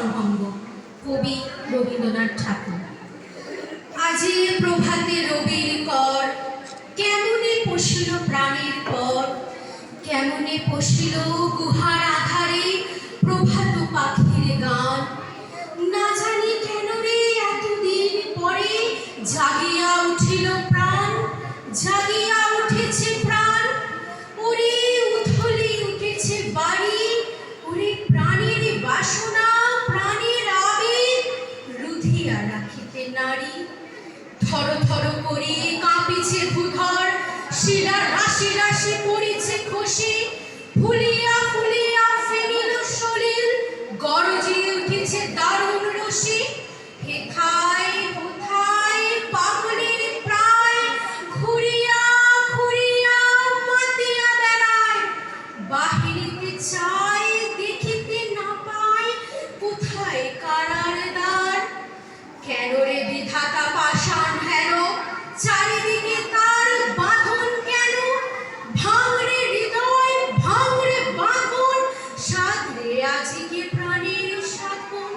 স্বরভঙ্গ, কবি রবীন্দ্রনাথ ঠাকুর। আজি প্রভাতে রবির কর, কেমনে পশিল প্রাণের পর, কেমনে পশিল গুহার আধারে প্রভাত পাখির গান। না জানি কেন রে এতদিন পরে জাগিয়া উঠিল প্রাণ, জাগিয়া উঠেছে প্রাণ। ওরে উথলি উঠেছে বাড়ি, ওরে প্রাণের বাসনা, প্রাণের আবেগ রুধিয়া রাখিতে নারী। থর থর করি কাঁপিছে ভূধর, শিলা রাশি রাশি পড়েছে খসে, ফুলিয়া ফুলিয়া ফেনিল সলিল, গরজে উঠেছে দারুণ রসি। হেথায় কোথায় পাগলের প্রায়, ঘুরিয়া ঘুরিয়া মাতিয়া বেড়ায়। বাহিরিতে চায় দেখিতে না পায়, কোথায় কারার দ্বার। কেন রে বিধাতা পাষাণ হেন, চারিদিকে তার বাঁধন কেন। ভাঙরে হৃদয় ভাঙরে বাঁধন, সাধরে আজকে প্রাণের সাধন।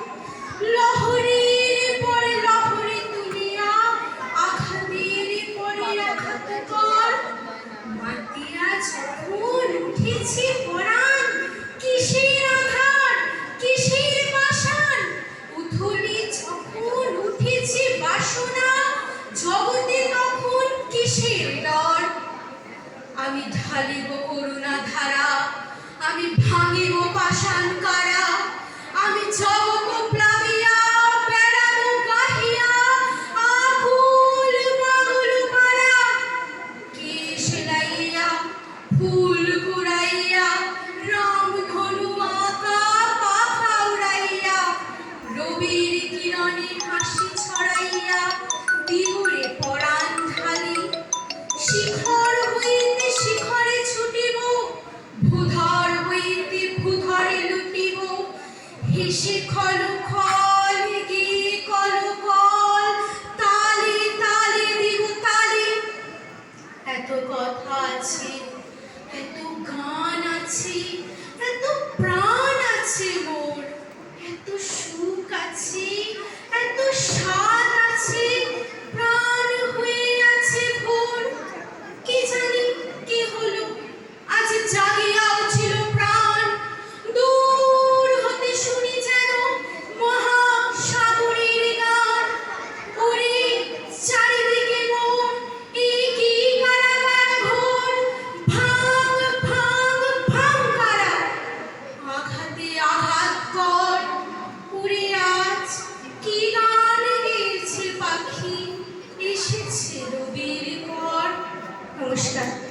লহরীর পরে লহরী তুলিয়া, আঘাতের পরে আঘাত কর। মাতিয়া যখন উঠেছে পরাণ, কিসের আধার কিসের পাষাণ। উথলি যখন উঠেছে বাসনা, জগতে তখন কিসের ডর। আমি ঢালিব করুণা ধারা, আমি ভাঙিব পাষাণ কারা। আমি জগৎ প্লাবিয়া বেড়াবো গাহিয়া, আকুল পাগল পারা। কেশ লাইয়া ফুল কুড়াইয়া, রাম ধনু আঁকা পাখা উড়াইয়া, রবির কিরণে হাসি ছড়াইয়া দিবরে পরাণ ঢালি। শিখর হইতে শিখরে ছুটিব, ভূধর হইতে ভূধরে লুটিব। হেসে খল খল গিয়ে কল কল, তালে তালে দিব তালে। এত কথা আছে, এত গান আছে, এত প্রাণ আছে মোর, এত সুখ আছে, এত স্বাদ আছে, প্রাণ হয়ে আছে ভোর। কি জানি কি হলো, আজ জাগিয়া উঠিল প্রাণ। দূর হতে শুনি যেন মহাসাগরের গান। ওরে চারিদিকে মন, এ কি কারাগার ঘোর। ভাঙ ভাঙ ভাঙ কারা, আঘাতে আঘাত কর। ওরে আজ কি গান গেয়েছে পাখি, এসেছে রবির পর। নমস্কার।